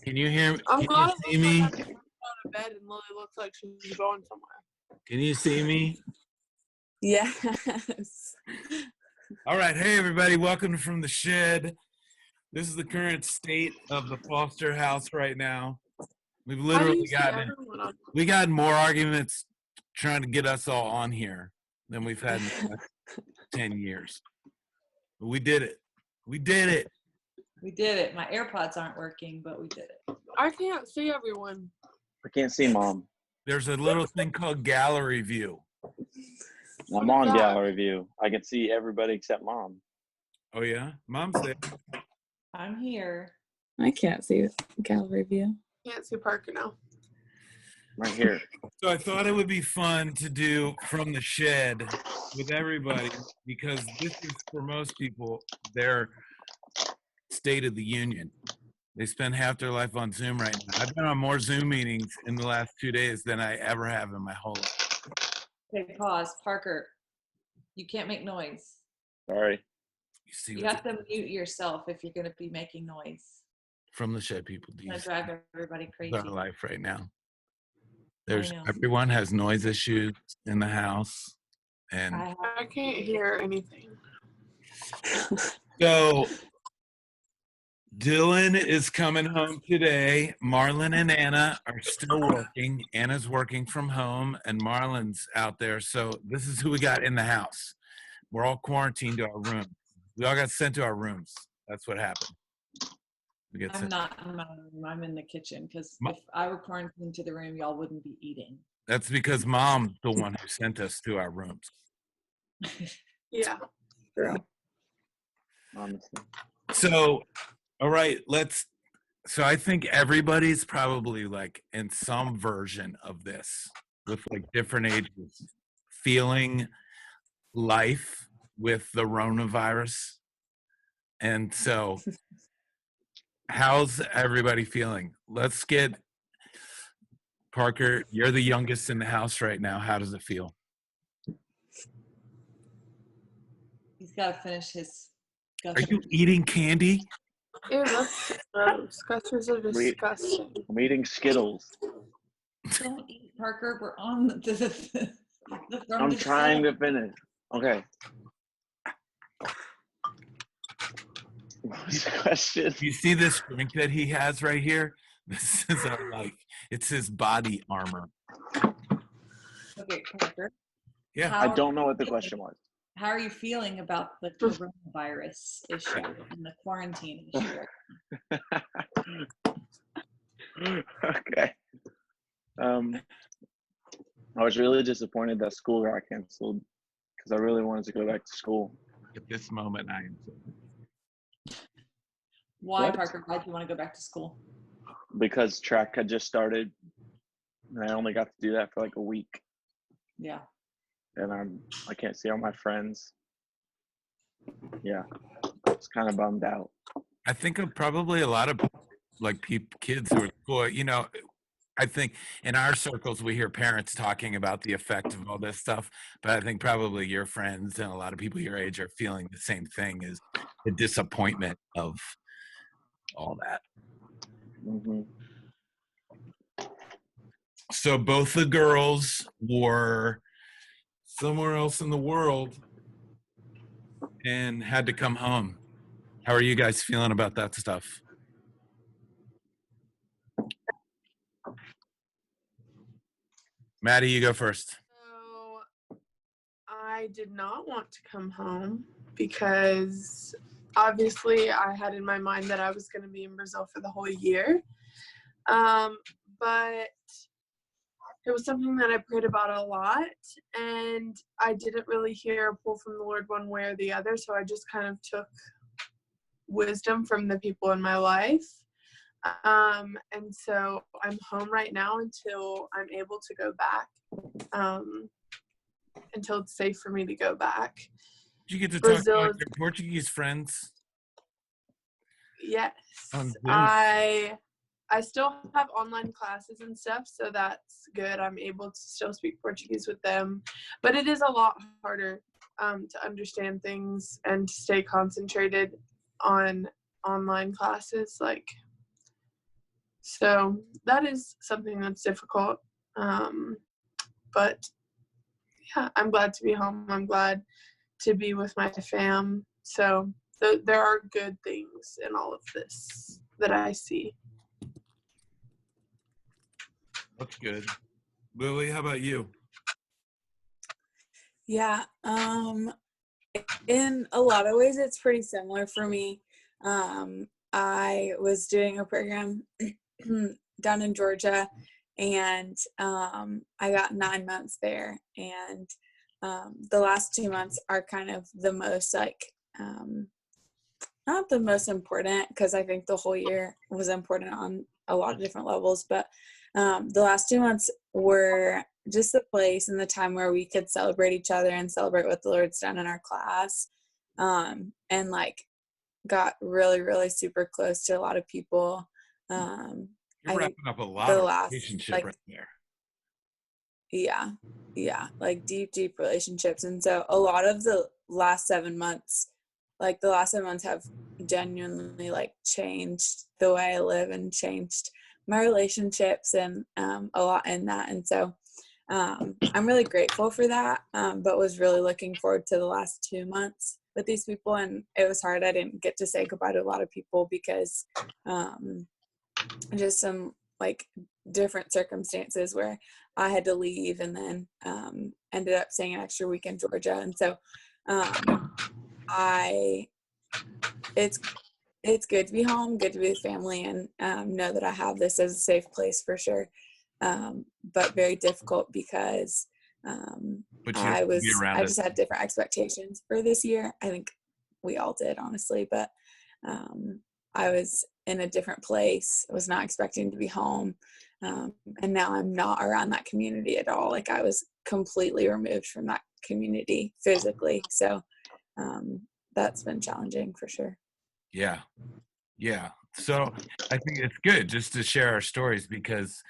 Can you hear me? I'm Can glad you see me? out of bed and Lily looks like she's going somewhere. Can you see me? Yes. All right. Hey, everybody. Welcome from the shed. This is the current state of the Foster house right now. We've How do literally you see gotten everyone on? we got more arguments trying to get us all on here than we've had in the last 10 years. But we did it. We did it. We did it. My AirPods aren't working, but we did it. I can't see everyone. I can't see Mom. There's a little thing called gallery view. I'm on gallery view. I can see everybody except Mom. Oh, yeah? Mom's there. I'm here. I can't see gallery view. Can't see Parker now. Right here. So I thought it would be fun to do from the shed with everybody because this is, for most people, their state of the union. They spend half their life on Zoom right now. I've been on more Zoom meetings in the last 2 days than I ever have in my whole life. Okay, pause. Parker, you can't make noise. Sorry. You see You what's have to mute yourself if you're going to be making noise. from the shed, people. It's going to drive everybody crazy. Our life right now. There's know. everyone has noise issues in the house, and I can't hear anything. so Dylan is coming home today. Marlon and Anna are still working. Anna's working from home, and Marlon's out there. So this is who we got in the house. We're all quarantined to our room. We all got sent to our rooms. That's what happened. We get I'm sent. not in my room. I'm in the kitchen because if I were quarantined to the room, y'all wouldn't be eating. That's because Mom's the one who sent us to our rooms. Yeah. Honestly. So, all right, so I think everybody's probably like in some version of this with like different ages, feeling life with the coronavirus. And so, how's everybody feeling? Let's get Parker, you're the youngest in the house right now. How does it feel? He's got to finish his. Are you eating candy? Ew, that's gross. Gushers are disgusting. I'm eating Skittles. Don't eat, Parker. We're on the I'm trying to finish. Okay. What's the question? You see this drink that he has right here? This is it's his body armor. Okay, Parker. Yeah. I don't know what the question was. How are you feeling about the coronavirus issue and the quarantine issue? Okay. I was really disappointed that school got canceled because I really wanted to go back to school. At this moment, I am. Why, What? Parker? Why do you want to go back to school? Because track had just started and I only got to do that for like a week. Yeah. And I can't see all my friends. Yeah. It's kind of bummed out. I think of probably a lot of like kids who are cool. You know, I think in our circles we hear parents talking about the effect of all this stuff, but I think probably your friends and a lot of people your age are feeling the same thing, is the disappointment of all that. Mm-hmm. So both the girls were somewhere else in the world and had to come home. How are you guys feeling about that stuff? Maddie, you go first. So I did not want to come home because obviously I had in my mind that I was going to be in Brazil for the whole year. But it was something that I prayed about a lot, and I didn't really hear a pull from the Lord one way or the other, so I just kind of took wisdom from the people in my life. And so I'm home right now until I'm able to go back, until it's safe for me to go back. Did you get to Brazil talk to your Portuguese friends? Yes. On Zoom? I still have online classes and stuff, so that's good. I'm able to still speak Portuguese with them, but it is a lot harder to understand things and to stay concentrated on online classes. So that is something that's difficult. But yeah, I'm glad to be home. I'm glad to be with my fam. So there are good things in all of this that I see. That's good. Lily, how about you? Yeah, in a lot of ways, it's pretty similar for me. I was doing a program down in Georgia, and I got 9 months there. And the last 2 months are kind of the most not the most important, because I think the whole year was important on a lot of different levels, but the last 2 months were just the place and the time where we could celebrate each other and celebrate what the Lord's done in our class, and like got really, really super close to a lot of people. You're I think wrapping up a lot the of last, relationship like, right there. yeah, like deep relationships. And so a lot of the last 7 months, like the last 7 months have genuinely like changed the way I live and changed my relationships, and a lot in that. And so I'm really grateful for that, but was really looking forward to the last 2 months with these people. And it was hard. I didn't get to say goodbye to a lot of people because just some like different circumstances where I had to leave, and then ended up staying an extra week in Georgia. And so it's good to be home, good to be with family, and know that I have this as a safe place for sure. But very difficult because But you have to be around I it. just had different expectations for this year. I think we all did, honestly, but I was in a different place. I was not expecting to be home. And now I'm not around that community at all. Like, I was completely removed from that community physically. So that's been challenging for sure. Yeah. Yeah. So I think it's good just to share our stories, because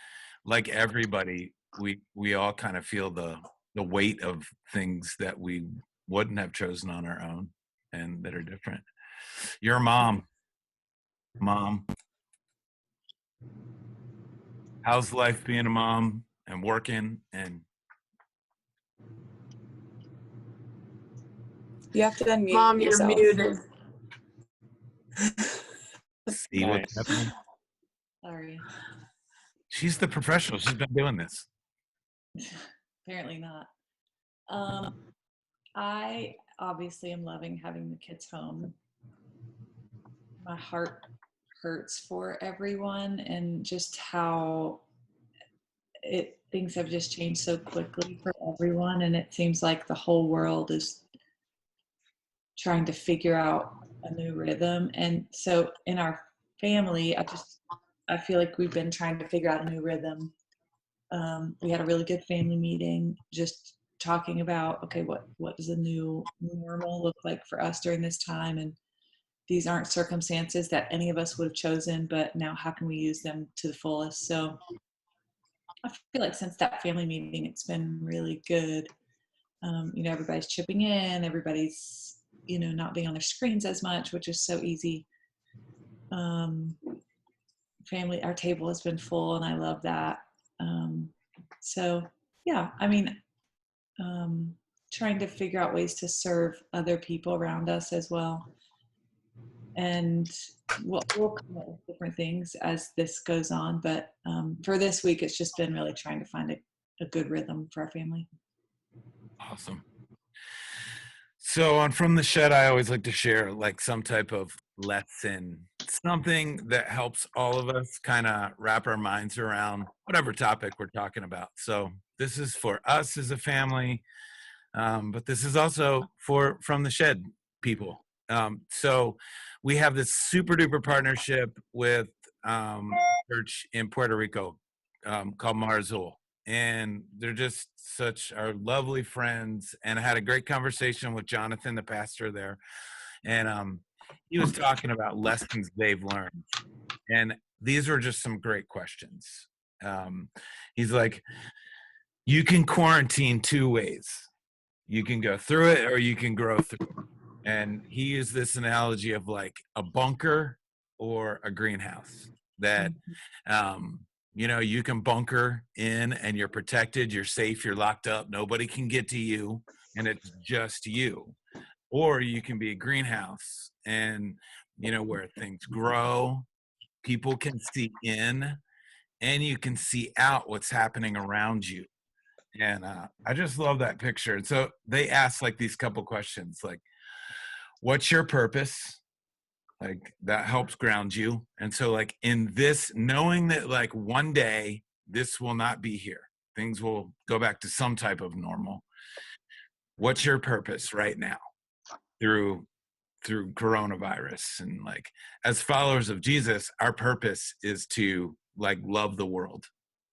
like everybody, we all kind of feel the weight of things that we wouldn't have chosen on our own and that are different. You're a mom. How's life being a mom and working and You have to unmute Mom, you're yourself. muted. see what's Nice. happening? Sorry. She's the professional. She's been doing this. Apparently not. I obviously am loving having the kids home. My heart hurts for everyone, and just how things have just changed so quickly for everyone, and it seems like the whole world is trying to figure out a new rhythm. And so in our family, I feel like we've been trying to figure out a new rhythm. We had a really good family meeting, just talking about, okay, what does a new normal look like for us during this time? And these aren't circumstances that any of us would have chosen, but now how can we use them to the fullest? So I feel like since that family meeting, it's been really good. Everybody's chipping in, everybody's, not being on their screens as much, which is so easy. Our table has been full, and I love that. So yeah, trying to figure out ways to serve other people around us as well. And we'll come up with different things as this goes on. But for this week, it's just been really trying to find a good rhythm for our family. Awesome. So on From the Shed, I always like to share like some type of lesson, something that helps all of us kind of wrap our minds around whatever topic we're talking about. So this is for us as a family, but this is also for From the Shed people. So we have this super duper partnership with a church in Puerto Rico called Mar Azul. And they're just such our lovely friends. And I had a great conversation with Jonathan, the pastor there. And he was talking about lessons they've learned. And these were just some great questions. He's like, you can quarantine two ways. You can go through it or you can grow through it. And he used this analogy of like a bunker or a greenhouse. that you can bunker in and you're protected, you're safe, you're locked up, nobody can get to you, and it's just you. Or you can be a greenhouse, and where things grow, people can see in, and you can see out what's happening around you. And I just love that picture. And so they ask like these couple questions, like, what's your purpose? Like, that helps ground you. And so, like, in this, knowing that like one day this will not be here, things will go back to some type of normal. What's your purpose right now through coronavirus? And like, as followers of Jesus, our purpose is to like love the world,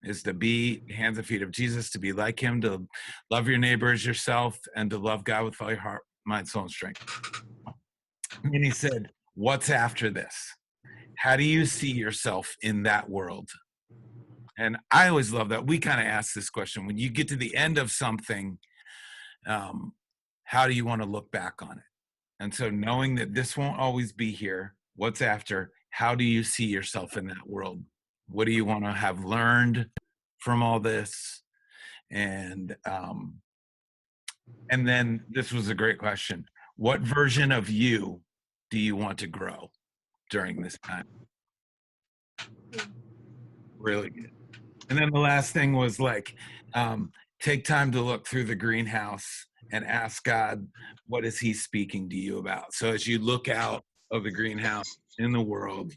is to be hands and feet of Jesus, to be like him, to love your neighbor as yourself, and to love God with all your heart, mind, soul, and strength. And he said, what's after this? How do you see yourself in that world? And I always love that. We kind of ask this question. When you get to the end of something, how do you want to look back on it? And so knowing that this won't always be here, what's after? How do you see yourself in that world? What do you want to have learned from all this? And then this was a great question. What version of you do you want to grow during this time? Really good. And then the last thing was like, take time to look through the greenhouse and ask God, what is he speaking to you about? So as you look out of the greenhouse in the world,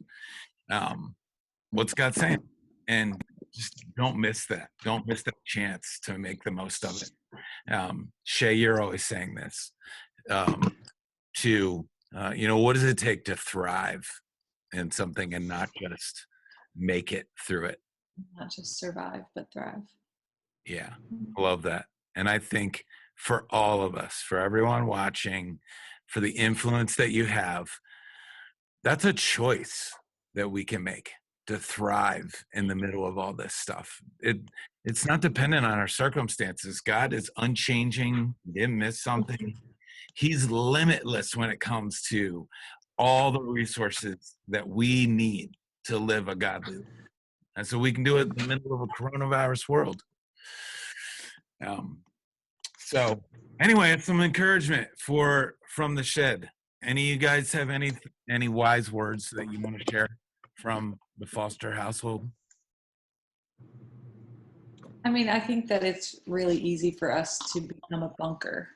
what's God saying? And just don't miss that. Don't miss that chance to make the most of it. Shay, you're always saying this. What does it take to thrive in something and not just make it through it? Not just survive, but thrive. Yeah, love that. And I think for all of us, for everyone watching, for the influence that you have, that's a choice that we can make to thrive in the middle of all this stuff. It's not dependent on our circumstances. God is unchanging. He didn't miss something. He's limitless when it comes to all the resources that we need to live a godly life. And so we can do it in the middle of a coronavirus world. So anyway, it's some encouragement from the shed. Any of you guys have any wise words that you want to share from the Foster household? I mean, I think that it's really easy for us to become a bunker.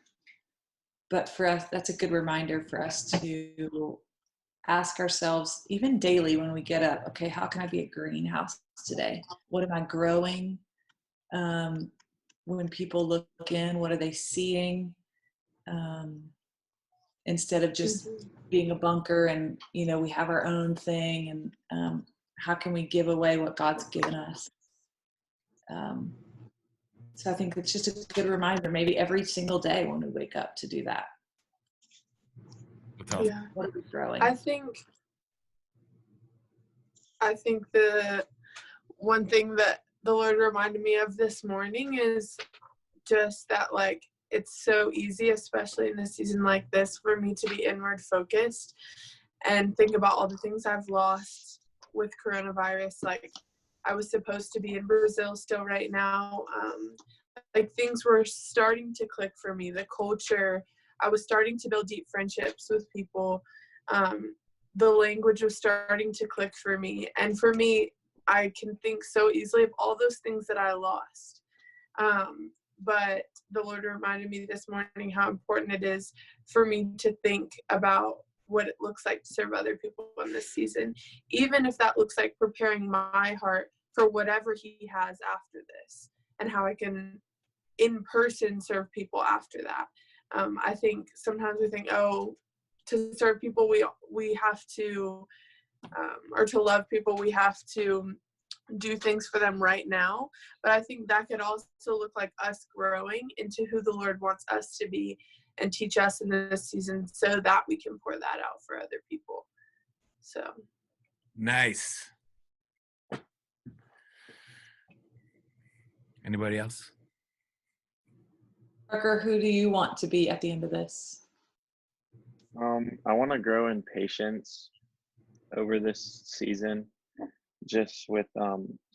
But for us, that's a good reminder for us to ask ourselves, even daily when we get up, okay, how can I be a greenhouse today? What am I growing? When people look in, what are they seeing? Instead of just being a bunker and, we have our own thing, and how can we give away what God's given us? So I think it's just a good reminder, maybe every single day when we wake up, to do that. Yeah. What are we growing? I think the one thing that the Lord reminded me of this morning is just that, like, it's so easy, especially in a season like this, for me to be inward focused and think about all the things I've lost with coronavirus. Like, I was supposed to be in Brazil still right now. Like, things were starting to click for me. The culture, I was starting to build deep friendships with people. The language was starting to click for me. And for me, I can think so easily of all those things that I lost. But the Lord reminded me this morning how important it is for me to think about what it looks like to serve other people in this season, even if that looks like preparing my heart for whatever he has after this, and how I can in person serve people after that. I think sometimes we think, to serve people we have to, or to love people we have to do things for them right now. But I think that could also look like us growing into who the Lord wants us to be and teach us in this season, so that we can pour that out for other people. So nice. Anybody else? Parker, who do you want to be at the end of this? I want to grow in patience over this season. just with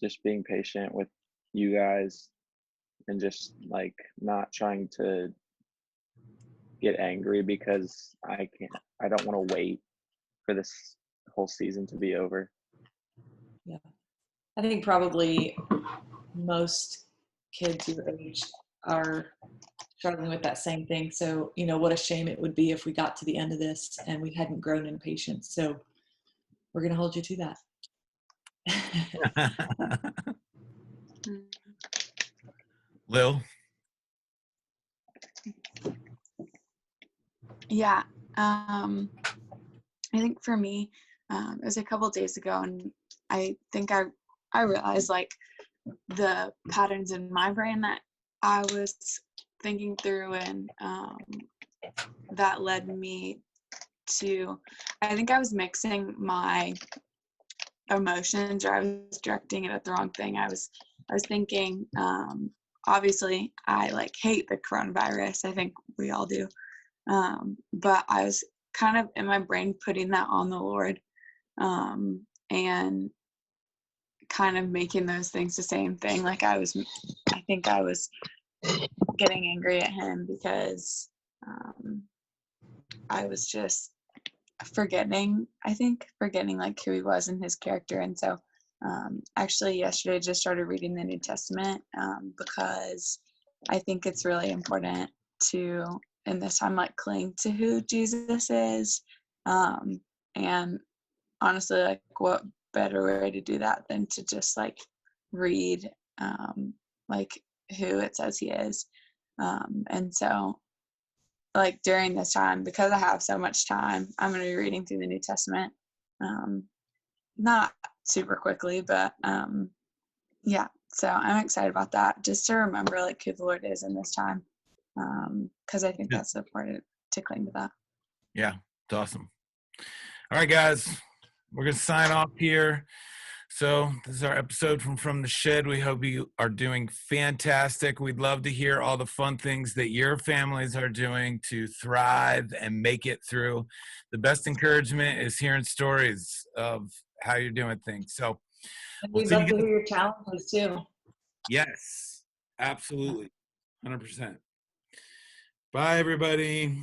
just being patient with you guys and just like not trying to get angry because I don't want to wait for this whole season to be over. Yeah. I think probably most kids your age are struggling with that same thing. So, you know, what a shame it would be if we got to the end of this and we hadn't grown in patience. So we're going to hold you to that. Lil? Yeah. I think for me, it was a couple days ago, and I think I realized like the patterns in my brain that I was thinking through, and that led me to, I think I was mixing my emotions, or I was directing it at the wrong thing. I was thinking, obviously I like hate the coronavirus. I think we all do. But I was kind of in my brain putting that on the Lord, and kind of making those things the same thing. Like I think I was getting angry at him because I was just forgetting like who he was and his character. And so actually yesterday I just started reading the New Testament, because I think it's really important to, in this time, like cling to who Jesus is. And honestly, like what better way to do that than to just like read like who it says he is. And so like during this time, because I have so much time, I'm going to be reading through the New Testament, not super quickly, but yeah, so I'm excited about that, just to remember like who the Lord is in this time, because I think that's important to cling to that. Yeah, it's awesome. All right, guys, we're going to sign off here. So this is our episode from the Shed. We hope you are doing fantastic. We'd love to hear all the fun things that your families are doing to thrive and make it through. The best encouragement is hearing stories of how you're doing things. So We'd love to hear your challenges too. Yes, absolutely. 100%. Bye, everybody.